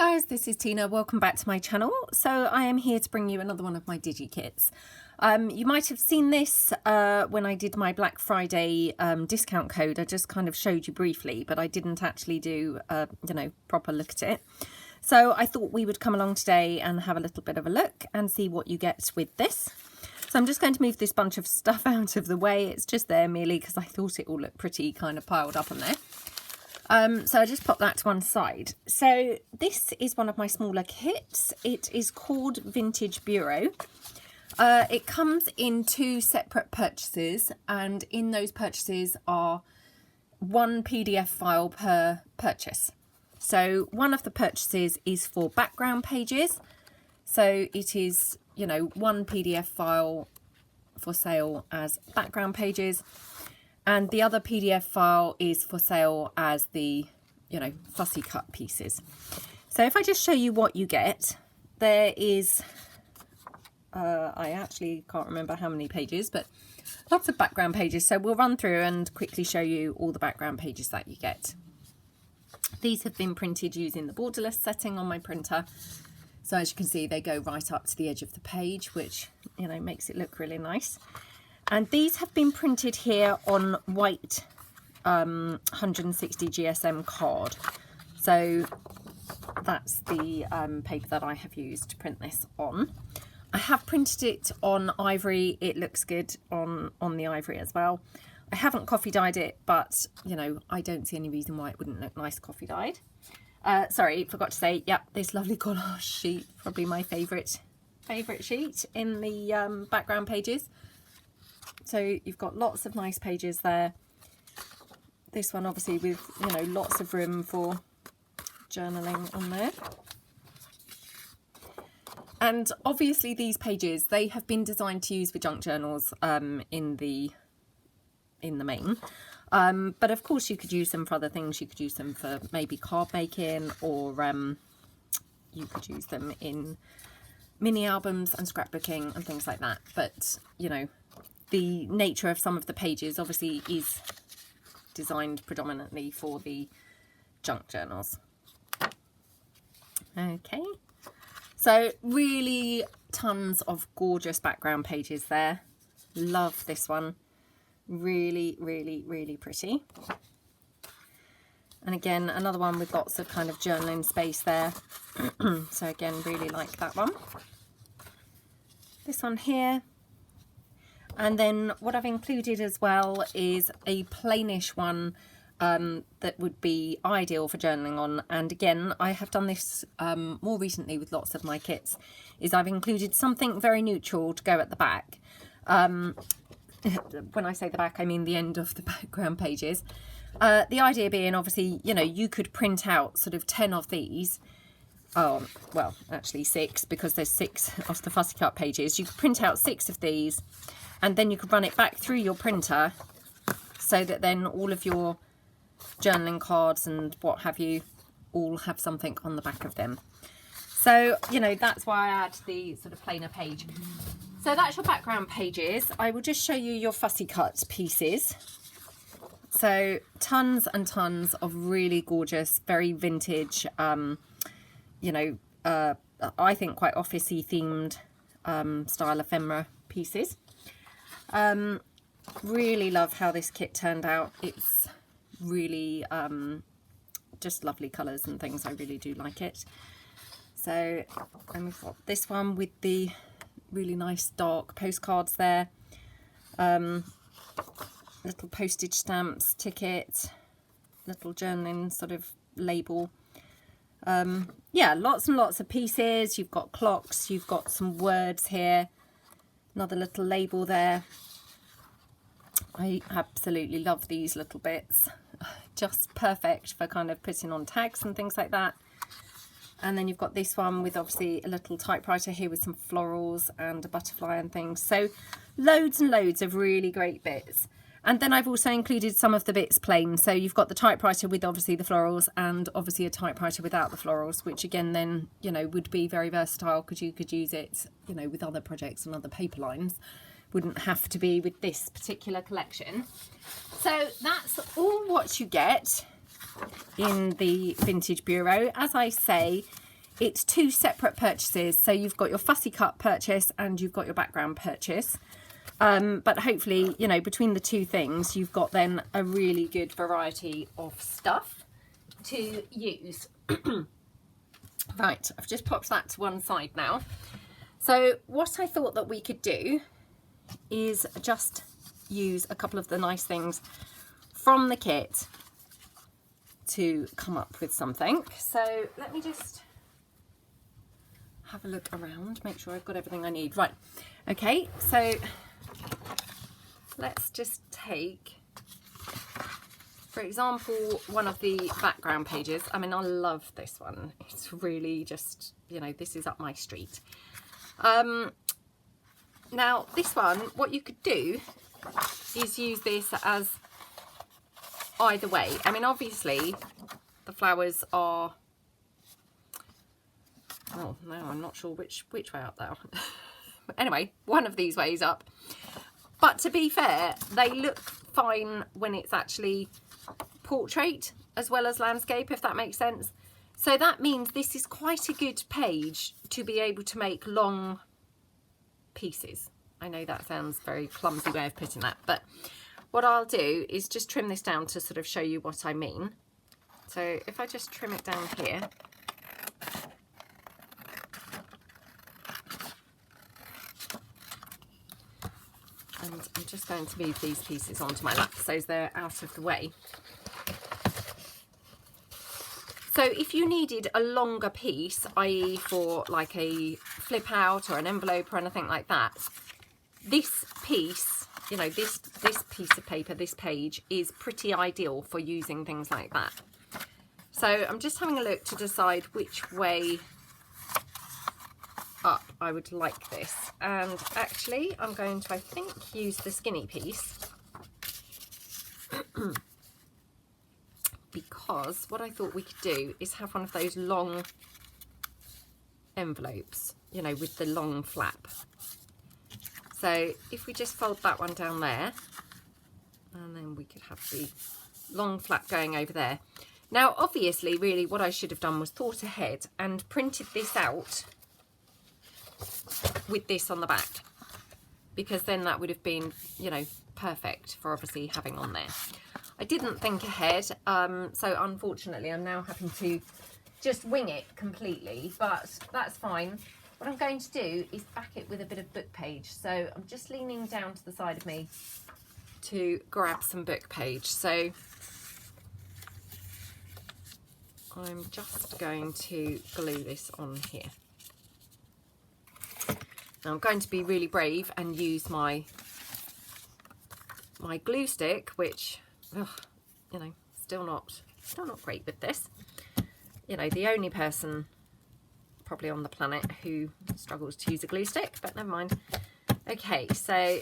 guys, this is Tina. Welcome back to my channel. So I am here to bring you another one of my digi kits. You might have seen this when I did my Black Friday discount code. I just kind of showed you briefly, but I didn't actually do proper look at it. So I thought we would come along today and have a little bit of a look and see what you get with this. So I'm just going to move this bunch of stuff out of the way. It's just there merely because I thought it all looked pretty kind of piled up on there. So I just pop that to one side. So this is one of my smaller kits. It is called Vintage Bureau. It comes in 2 separate purchases, and in those purchases are 1 PDF file per purchase. So one of the purchases is for background pages. So it is, 1 PDF file for sale as background pages. And the other PDF file is for sale as the, fussy cut pieces. So if I just show you what you get, there is, I actually can't remember how many pages, but lots of background pages. So we'll run through and quickly show you all the background pages that you get. These have been printed using the borderless setting on my printer. So as you can see, they go right up to the edge of the page, which, makes it look really nice. And these have been printed here on white 160 GSM card. So that's the paper that I have used to print this on. I have printed it on ivory. It looks good on the ivory as well. I haven't coffee dyed it, but, I don't see any reason why it wouldn't look nice coffee dyed. Sorry, forgot to say, yep, this lovely collage sheet, probably my favourite sheet in the background pages. So you've got lots of nice pages there. This one obviously with, lots of room for journaling on there. And obviously these pages, they have been designed to use for junk journals in the main. But of course you could use them for other things. You could use them for maybe card making, or you could use them in mini albums and scrapbooking and things like that. But, the nature of some of the pages obviously is designed predominantly for the junk journals. Okay, so really tons of gorgeous background pages there. Love this one. Really, really, really pretty. And again, another one with lots of kind of journaling space there. So again, really like that one. This one here. And then what I've included as well is a plainish one that would be ideal for journaling on. And again, I have done this more recently with lots of my kits, is I've included something very neutral to go at the back. When I say the back, I mean the end of the background pages. The idea being, obviously, you could print out sort of 10 of these. Oh, well, actually 6, because there's 6 of the fussy cut pages. You could print out 6 of these, and then you could run it back through your printer so that then all of your journaling cards and what have you all have something on the back of them. So, that's why I add the sort of plainer page. So that's your background pages. I will just show you your fussy cut pieces. So tons and tons of really gorgeous, very vintage, I think quite officey themed style ephemera pieces. Really love how this kit turned out. It's really just lovely colours and things. I really do like it. So, and we've got this one with the really nice dark postcards there. Little postage stamps, ticket, little journaling sort of label. Yeah, lots and lots of pieces. You've got clocks, you've got some words here, another little label there. I absolutely love these little bits. Just perfect for kind of putting on tags and things like that. And then you've got this one with obviously a little typewriter here with some florals and a butterfly and things. So loads and loads of really great bits. And then I've also included some of the bits plain. So you've got the typewriter with obviously the florals, and obviously a typewriter without the florals, which again then, would be very versatile because you could use it, with other projects and other paper lines. Wouldn't have to be with this particular collection. So that's all what you get in the Vintage Bureau. As I say, it's two separate purchases. So you've got your fussy cut purchase and you've got your background purchase. But hopefully, you know, between the two things, you've got then a really good variety of stuff to use. Right, I've just popped that to one side now. So what I thought that we could do is just use a couple of the nice things from the kit to come up with something. So let me just have a look around, make sure I've got everything I need. Right, okay, so let's just take, for example, one of the background pages. I mean, I love this one. It's really just, you know, this is up my street. Now, this one, what you could do is use this as either way. I mean, obviously, the flowers are... Oh, no, I'm not sure which way up there. Anyway, one of these ways up. But to be fair, they look fine when it's actually portrait as well as landscape, if that makes sense. So that means this is quite a good page to be able to make long pieces. I know that sounds very clumsy way of putting that, but what I'll do is just trim this down to sort of show you what I mean. So if I just trim it down here, and I'm just going to move these pieces onto my lap so they're out of the way. So if you needed a longer piece, i.e. for like a flip out or an envelope or anything like that, this piece, you know, this piece of paper, this page is pretty ideal for using things like that. So I'm just having a look to decide which way up I would like this. And actually I'm going to, I think, use the skinny piece. Because what I thought we could do is have one of those long envelopes, you know, with the long flap. So if we just fold that one down there, and then we could have the long flap going over there. Now, obviously, really what I should have done was thought ahead and printed this out with this on the back, because then that would have been, you know, perfect for obviously having on there. I didn't think ahead, so unfortunately I'm now having to just wing it completely, but that's fine. What I'm going to do is back it with a bit of book page. So I'm just leaning down to the side of me to grab some book page. So I'm just going to glue this on here. Now I'm going to be really brave and use my glue stick, which, ugh, you know, still not great with this. You know, the only person probably on the planet who struggles to use a glue stick, but never mind. Okay, so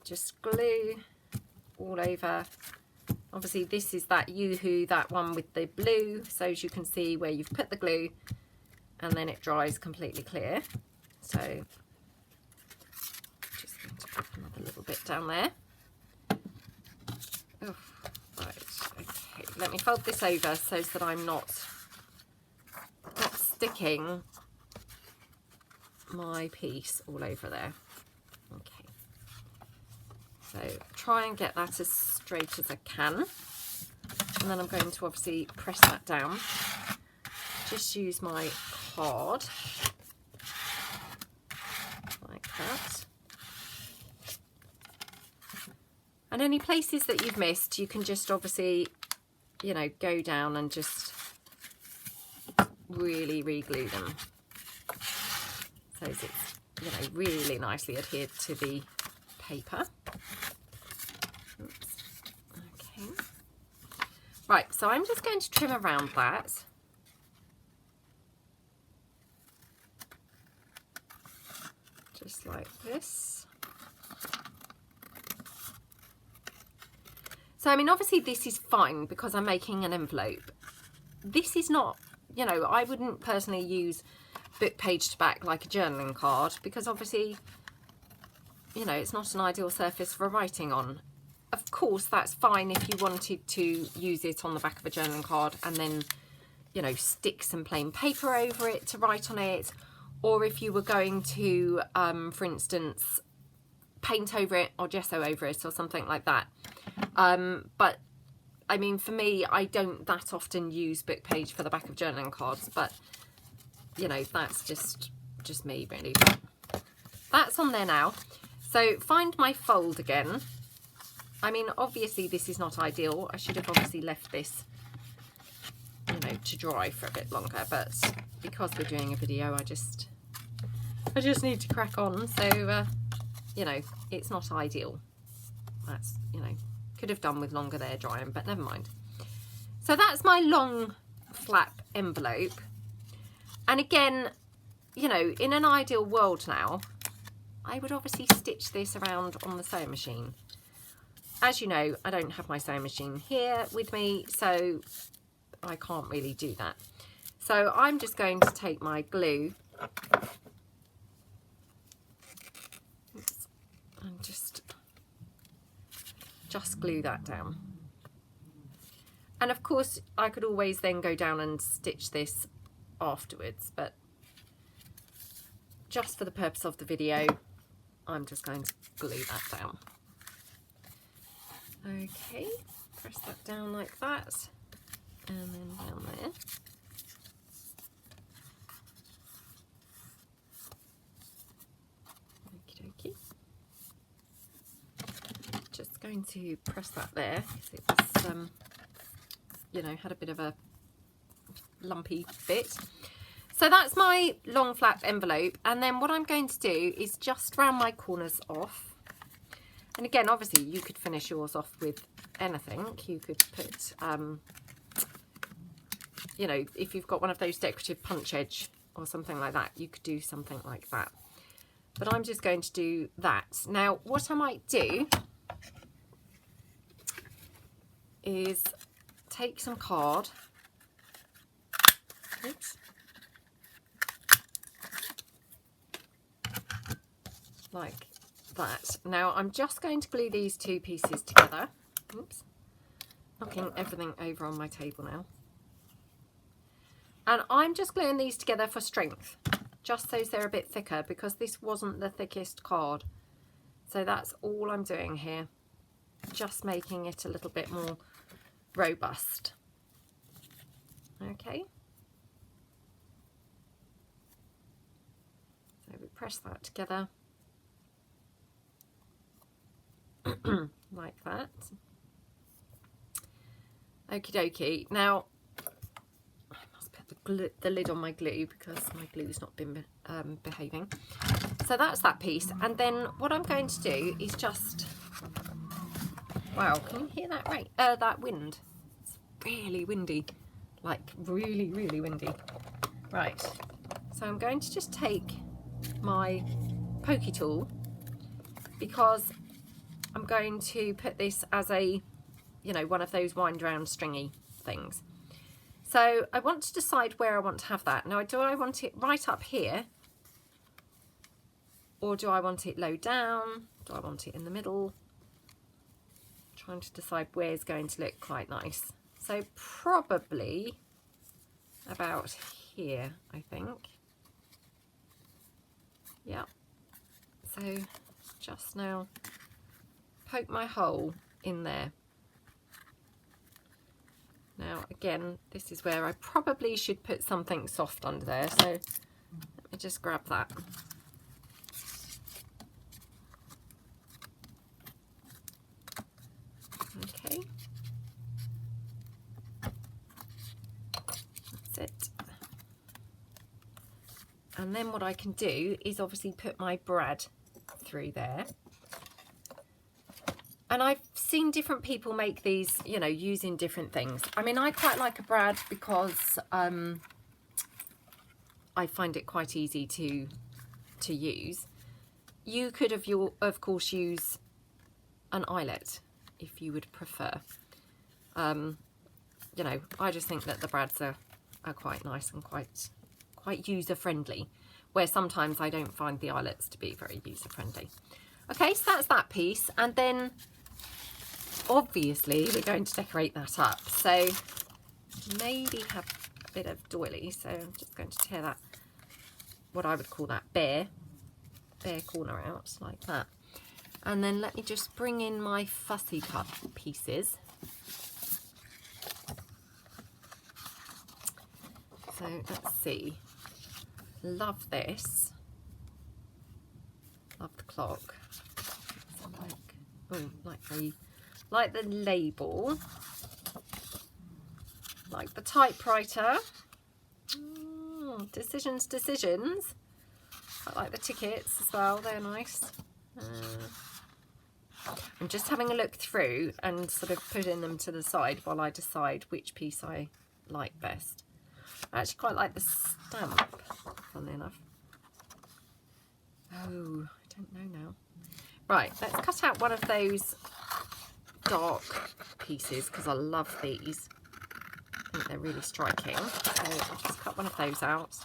just glue all over. Obviously this is that Yoo-hoo, that one with the blue, so as you can see where you've put the glue, and then it dries completely clear. So just going to put another little bit down there. Oh, right, okay, let me fold this over so that I'm not sticking my piece all over there. Okay, so try and get that as straight as I can, and then I'm going to obviously press that down. Just use my card like that, and any places that you've missed you can just obviously, you know, go down and just really re-glue them so it's, you know, really nicely adhered to the paper. Oops. Okay, right, so I'm just going to trim around that. Just like this. So I mean, obviously this is fine because I'm making an envelope. This is not, you know, I wouldn't personally use book page to back like a journaling card, because obviously, you know, it's not an ideal surface for writing on. Of course, that's fine if you wanted to use it on the back of a journaling card and then, you know, stick some plain paper over it to write on it, or if you were going to, for instance, paint over it or gesso over it or something like that. But I mean, for me, I don't that often use book page for the back of journaling cards, but you know, that's just me really. That's on there now. So find my fold again. I mean, obviously this is not ideal. I should have obviously left this, you know, to dry for a bit longer, but because we're doing a video, I just need to crack on. So you know, it's not ideal. That's, you know, could have done with longer there drying, but never mind. So that's my long flap envelope. And again, you know, in an ideal world now, I would obviously stitch this around on the sewing machine. As you know, I don't have my sewing machine here with me, so I can't really do that. So I'm just going to take my glue and just glue that down. And of course I could always then go down and stitch this afterwards, but just for the purpose of the video, I'm just going to glue that down. Okay, press that down like that, and then down there. Okie dokie. Just going to press that there because it was, you know, had a bit of a lumpy bit. So that's my long flap envelope, and then what I'm going to do is just round my corners off. And again, obviously you could finish yours off with anything. You could put, you know, if you've got one of those decorative punch edge or something like that, you could do something like that. But I'm just going to do that. Now, what I might do is take some card. Oops. Like that. Now I'm just going to glue these two pieces together. Oops. Knocking everything over on my table now. And I'm just gluing these together for strength, just so they're a bit thicker, because this wasn't the thickest card. So that's all I'm doing here, just making it a little bit more robust. Okay. So we press that together. Like that. Okie dokie. Now I must put the lid on my glue because my glue's not been behaving. So that's that piece, and then what I'm going to do is just, wow, can you hear that rain? That wind? It's really windy, like really windy. Right, so I'm going to just take my pokey tool, because I'm going to put this as a, you know, one of those wind round stringy things. So I want to decide where I want to have that. Now, do I want it right up here? Or do I want it low down? Do I want it in the middle? I'm trying to decide where's going to look quite nice. So probably about here, I think. Yeah. So just now poke my hole in there. Now again, this is where I probably should put something soft under there, so let me just grab that. Okay, that's it. And then what I can do is obviously put my brad through there. And I've seen different people make these, you know, using different things. I mean, I quite like a brad because I find it quite easy to use. You could, of course, use an eyelet if you would prefer. You know, I just think that the brads are quite nice and quite user-friendly, where sometimes I don't find the eyelets to be very user-friendly. Okay, so that's that piece, and then obviously we're going to decorate that up. So maybe have bit of doily, so I'm just going to tear that, what I would call that bare corner out like that. And then let me just bring in my fussy cut pieces. So let's see. Love this. Love the clock. So like the label. Like the typewriter. Decisions. I like the tickets as well. They're nice. I'm just having a look through and sort of putting them to the side while I decide which piece I like best. I actually quite like the stamp, funnily enough. Oh, I don't know now. Right, let's cut out one of those dark pieces because I love these. I think they're really striking. So I'll just cut one of those out.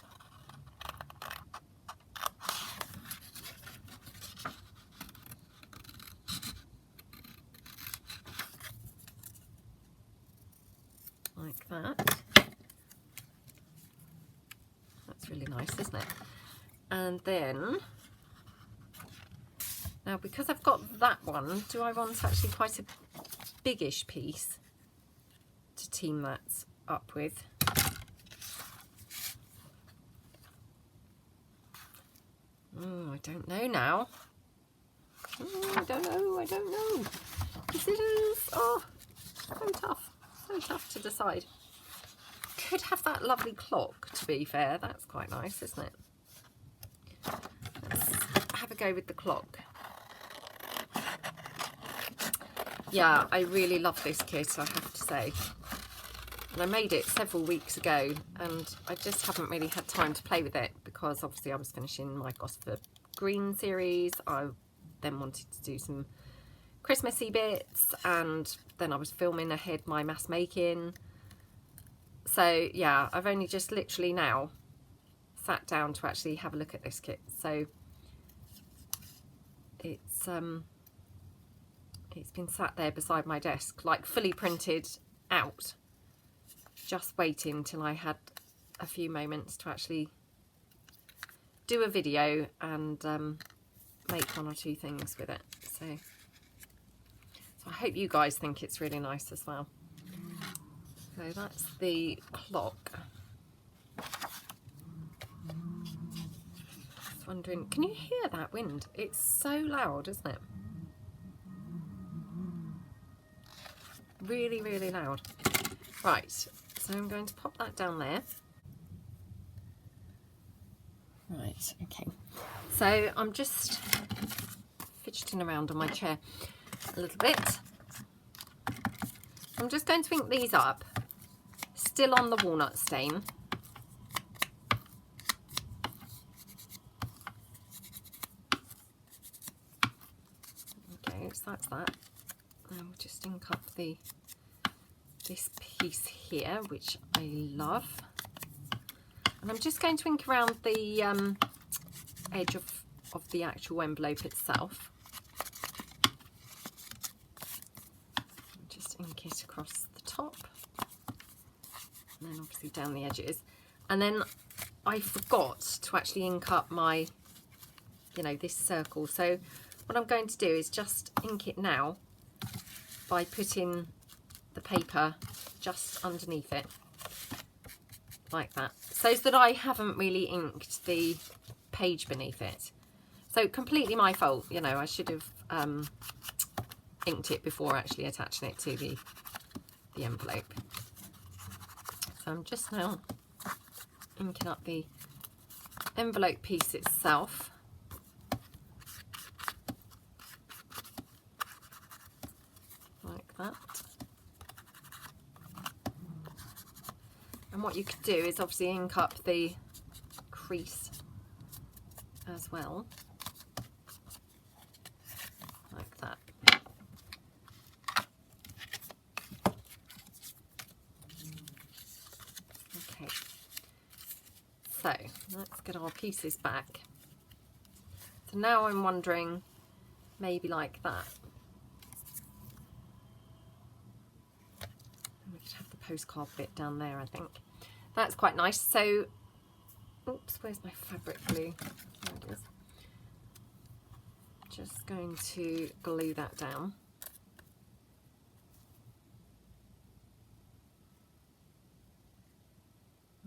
Like that. That's really nice, isn't it? And then, now because I've got that one, do I want actually quite a biggish piece to team that up with? I don't know now. I don't know. Decisions. Oh, so tough to decide. Could have that lovely clock, to be fair. That's quite nice, isn't it? Let's have a go with the clock. Yeah, I really love this kit, I have to say. And I made it several weeks ago and I just haven't really had time to play with it because obviously I was finishing my Gosford Green series. I then wanted to do some Christmassy bits and then I was filming ahead my mass making. So yeah, I've only just literally now sat down to actually have a look at this kit. So it's been sat there beside my desk, like fully printed out, just waiting till I had a few moments to actually do a video and make one or two things with it. So I hope you guys think it's really nice as well. So that's the clock. Just wondering, can you hear that wind? It's so loud, isn't it? Really, really loud. Right, so I'm going to pop that down there. Right, okay. So I'm just fidgeting around on my chair a little bit. I'm just going to ink these up, still on the walnut stain. Okay, so that's that. Now we'll just ink up this piece here, which I love. And I'm just going to ink around the edge of the actual envelope itself. Just ink it across the top. And then obviously down the edges. And then I forgot to actually ink up my, this circle. So what I'm going to do is just ink it now by putting the paper just underneath it, like that, so that I haven't really inked the page beneath it. So completely my fault, I should have inked it before actually attaching it to the envelope. So I'm just now inking up the envelope piece itself. Like that. And what you could do is obviously ink up the crease as well, like that. Okay, so let's get our pieces back. So now I'm wondering, maybe like that. We could have the postcard bit down there, I think. that's quite nice. So, oops, where's my fabric glue? There it is. Just going to glue that down.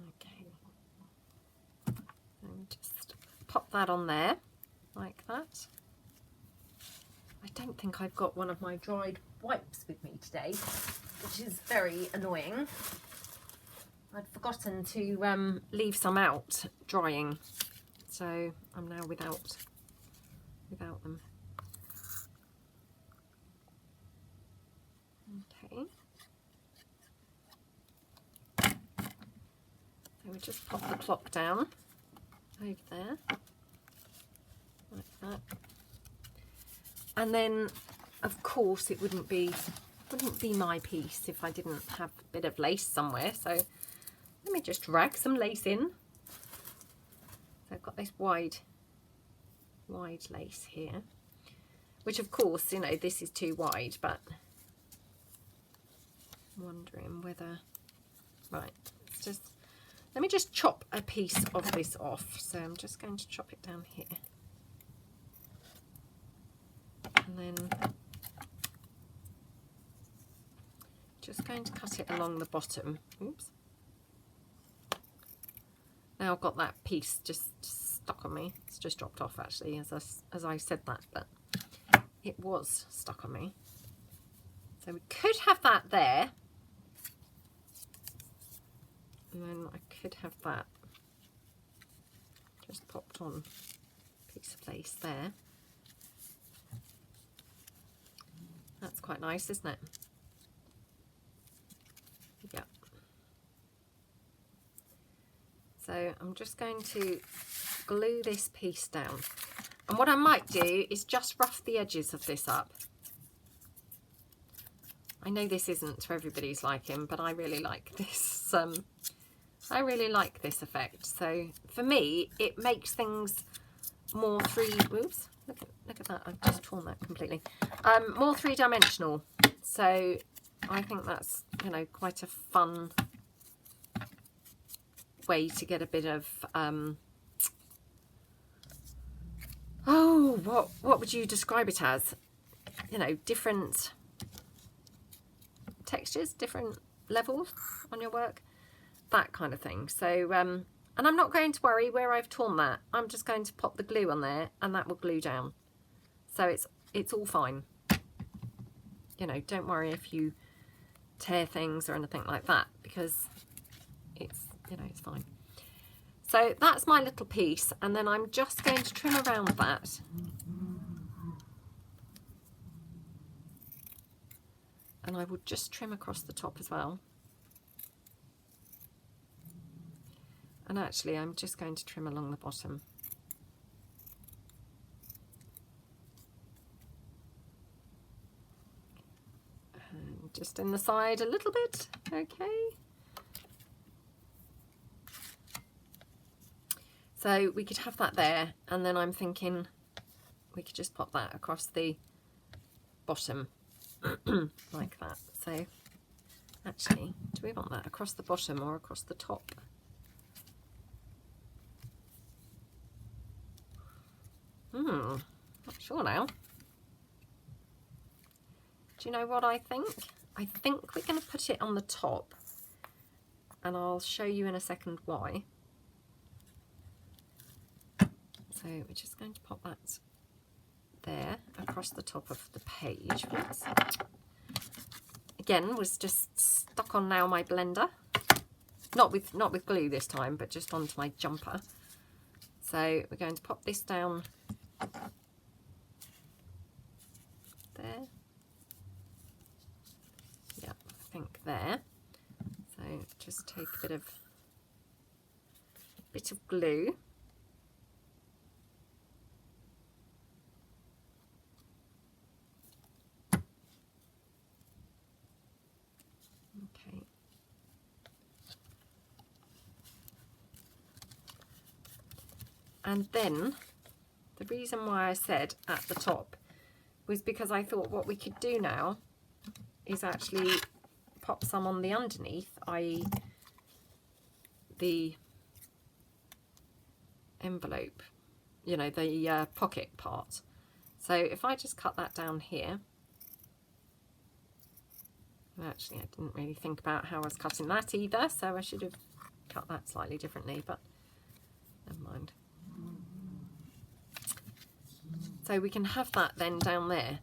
Okay. And just pop that on there like that. I don't think I've got one of my dried wipes with me today, which is very annoying. I'd forgotten to leave some out drying, so I'm now without them. Okay. So we just pop the clock down over there, like that. And then, of course, it wouldn't be my piece if I didn't have a bit of lace somewhere. So let me just drag some lace in. So I've got this wide lace here, which of course, you know, this is too wide, but I'm wondering whether, right, let me just chop a piece of this off. So I'm just going to chop it down here. And then just going to cut it along the bottom. Oops. Now I've got that piece just stuck on me. It's just dropped off actually as I said that, but it was stuck on me. So we could have that there. And then I could have that just popped on a piece of lace there. That's quite nice, isn't it? Yeah. So I'm just going to glue this piece down. And what I might do is just rough the edges of this up. I know this isn't to everybody's liking, but I really like this. I really like this effect. So for me, it makes things more oops. Look at that, I've just torn that completely. More three-dimensional. So I think that's, you know, quite a fun way to get a bit of, what would you describe it as? You know, different textures, different levels on your work, that kind of thing. So, and I'm not going to worry where I've torn that. I'm just going to pop the glue on there and that will glue down. So it's all fine. You know, don't worry if you tear things or anything like that, because it's, you know, it's fine. So that's my little piece, and then I'm just going to trim around that. And I would just trim across the top as well. And actually, I'm just going to trim along the bottom. And just in the side a little bit, okay. So we could have that there, and then I'm thinking we could just pop that across the bottom like that. So actually, do we want that across the bottom or across the top? Not sure now. Do you know what I think? I think we're going to put it on the top, and I'll show you in a second why. So we're just going to pop that there across the top of the page. Oops. Again, was just stuck on now my blender. Not with glue this time, but just onto my jumper. So we're going to pop this down there. Yeah, I think there. So just take a bit of glue. Okay. And then the reason why I said at the top was because I thought what we could do now is actually pop some on the underneath, i.e. the envelope, you know, the pocket part. So if I just cut that down here, well, actually I didn't really think about how I was cutting that either, so I should have cut that slightly differently, but never mind. So we can have that then down there,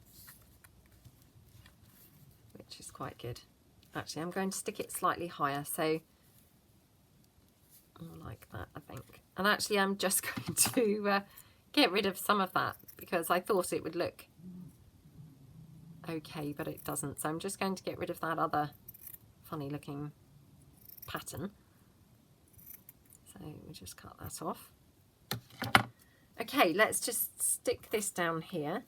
which is quite good. Actually, I'm going to stick it slightly higher, so more like that, I think. And actually, I'm just going to get rid of some of that because I thought it would look okay, but it doesn't. So I'm just going to get rid of that other funny looking pattern. So we'll just cut that off. Okay, let's just stick this down here.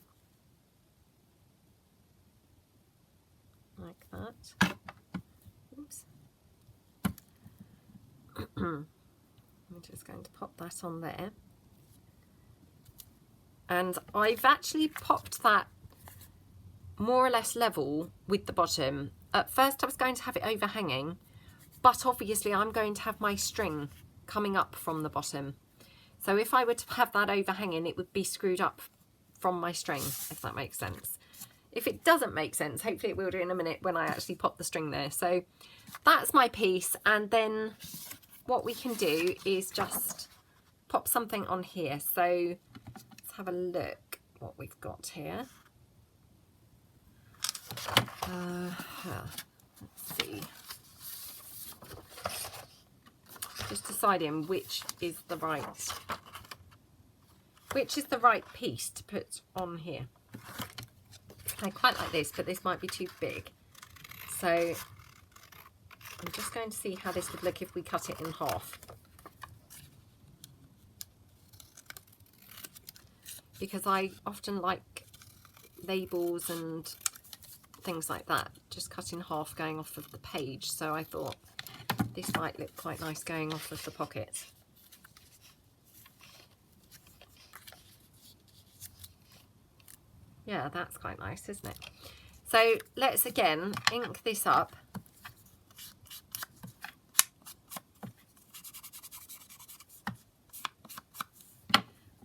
Like that. Oops. I'm just going to pop that on there. And I've actually popped that more or less level with the bottom. At first I was going to have it overhanging, but obviously I'm going to have my string coming up from the bottom. So if I were to have that overhanging, it would be screwed up from my string, if that makes sense. If it doesn't make sense, hopefully it will do in a minute when I actually pop the string there. So that's my piece, and then what we can do is just pop something on here. So let's have a look what we've got here. Let's see. Just deciding which is the right piece to put on here. I quite like this, but this might be too big. So I'm just going to see how this would look if we cut it in half. Because I often like labels and things like that just cut in half going off of the page. So I thought this might look quite nice going off of the pocket. Yeah, that's quite nice, isn't it? So let's again ink this up.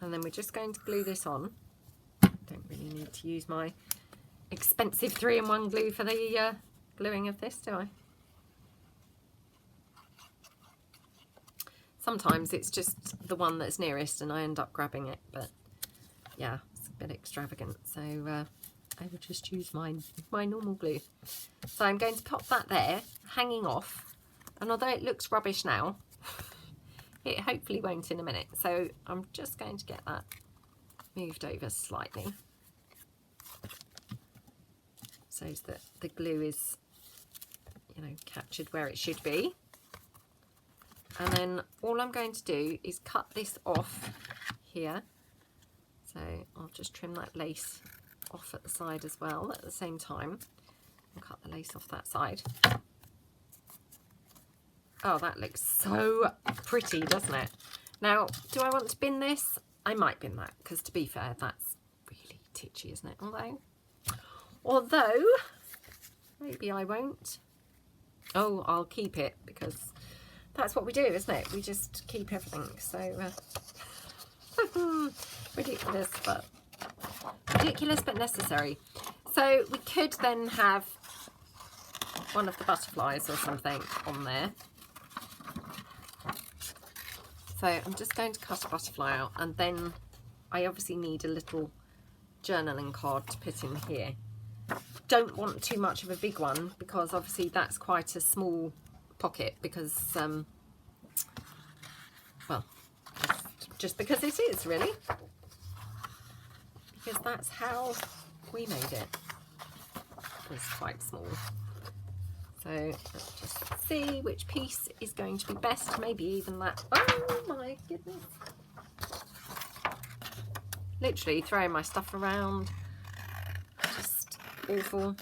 And then we're just going to glue this on. Don't really need to use my expensive 3-in-1 glue for the gluing of this, do I? Sometimes it's just the one that's nearest and I end up grabbing it, but yeah, it's a bit extravagant, so I will just use my normal glue. So I'm going to pop that there, hanging off, and although it looks rubbish now, it hopefully won't in a minute. So I'm just going to get that moved over slightly so that the glue is, you know, captured where it should be. And then all I'm going to do is cut this off here. So I'll just trim that lace off at the side as well at the same time and cut the lace off that side. Oh, that looks so pretty, doesn't it? Now, do I want to bin this? I might bin that, because to be fair, that's really titchy, isn't it? Although, maybe I won't. Oh, I'll keep it, because that's what we do, isn't it? We just keep everything. So, ridiculous but necessary. So we could then have one of the butterflies or something on there. So I'm just going to cut a butterfly out, and then I obviously need a little journaling card to put in here. Don't want too much of a big one, because obviously that's quite a small pocket, because well, just because it is, really, because that's how we made it. It's quite small. So let's just see which piece is going to be best. Maybe even that. Oh my goodness. Literally throwing my stuff around. Just awful,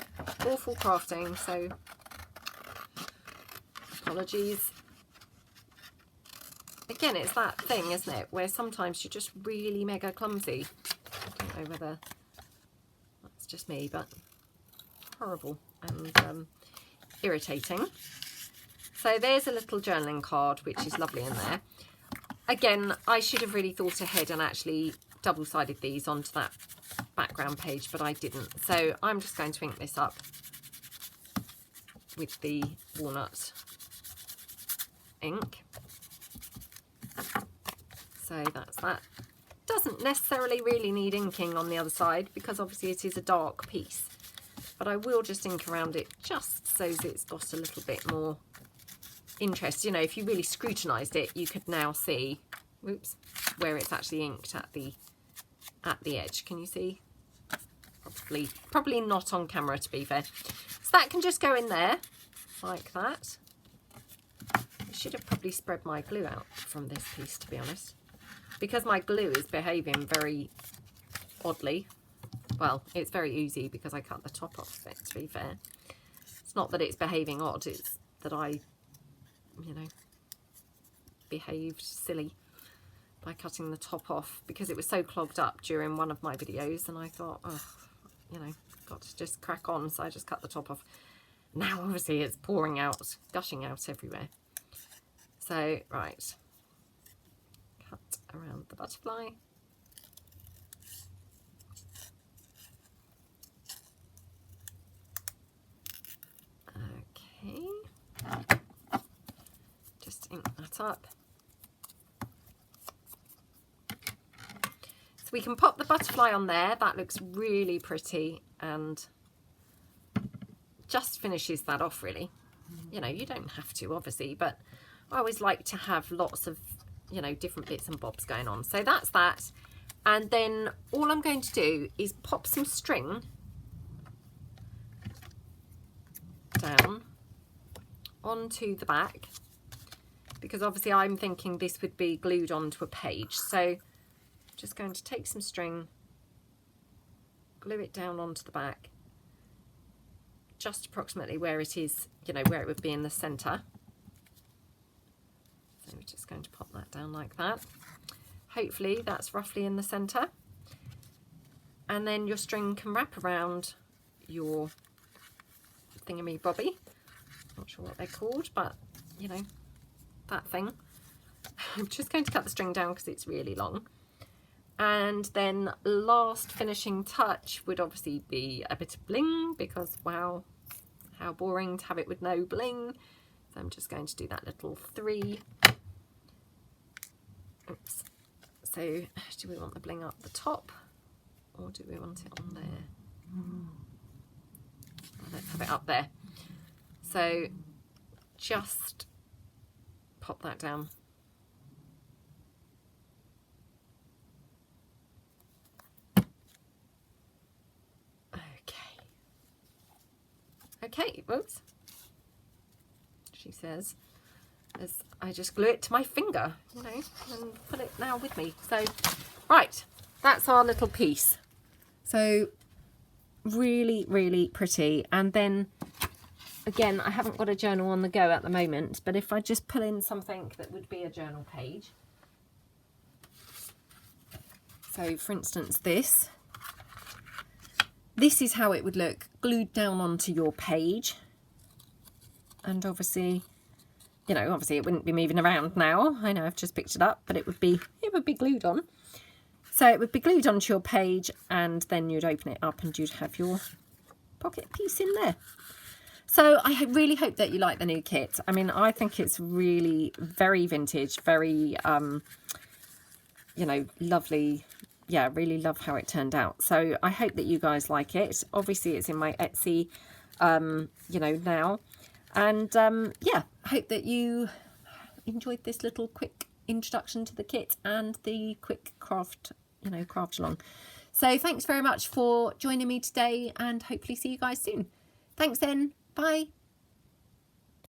awful crafting. So apologies. Again, it's that thing, isn't it, where sometimes you're just really mega clumsy. I don't know whether that's just me, but horrible and irritating. So there's a little journaling card, which is lovely in there. Again, I should have really thought ahead and actually double-sided these onto that background page, but I didn't. So I'm just going to ink this up with the walnut ink. So that's that. Doesn't necessarily really need inking on the other side because obviously it is a dark piece, but I will just ink around it just so that it's got a little bit more interest. You know, if you really scrutinized it, you could now see, whoops, where it's actually inked at the edge. Can you see? Probably not on camera, to be fair. So that can just go in there like that. I should have probably spread my glue out from this piece, to be honest, because my glue is behaving very oddly. Well, it's very oozy because I cut the top off of it, to be fair. It's not that it's behaving odd, it's that I, you know, behaved silly by cutting the top off because it was so clogged up during one of my videos, and I thought, oh, you know, got to just crack on, so I just cut the top off. Now obviously it's pouring out, gushing out everywhere. So, right, cut around the butterfly. Okay, just ink that up. So we can pop the butterfly on there. That looks really pretty and just finishes that off, really. You know, you don't have to, obviously, but I always like to have lots of, you know, different bits and bobs going on. So that's that. And then all I'm going to do is pop some string down onto the back, because obviously I'm thinking this would be glued onto a page. So I'm just going to take some string, glue it down onto the back, just approximately where it is, you know, where it would be in the center. So we're just going to pop that down like that. Hopefully that's roughly in the center. And then your string can wrap around your thingamybobby. Not sure what they're called, but you know, that thing. I'm just going to cut the string down because it's really long. And then last finishing touch would obviously be a bit of bling, because wow, how boring to have it with no bling. So I'm just going to do that little 3. Oops. So do we want the bling up the top or do we want it on there? Well, let's have it up there. So just pop that down. Okay, whoops, she says, as I just glue it to my finger, you know, and put it now with me. So, right, that's our little piece. So, really, really pretty. And then, again, I haven't got a journal on the go at the moment, but if I just pull in something that would be a journal page. So, for instance, this is how it would look glued down onto your page. And obviously, you know, obviously it wouldn't be moving around now. I know I've just picked it up, but it would be glued on. So it would be glued onto your page, and then you'd open it up and you'd have your pocket piece in there. So I really hope that you like the new kit. I mean, I think it's really very vintage, very, you know, lovely. Yeah, really love how it turned out. So I hope that you guys like it. Obviously it's in my Etsy, you know, now. And yeah, I hope that you enjoyed this little quick introduction to the kit and the quick craft, you know, craft along. So thanks very much for joining me today, and hopefully see you guys soon. Thanks then. Bye.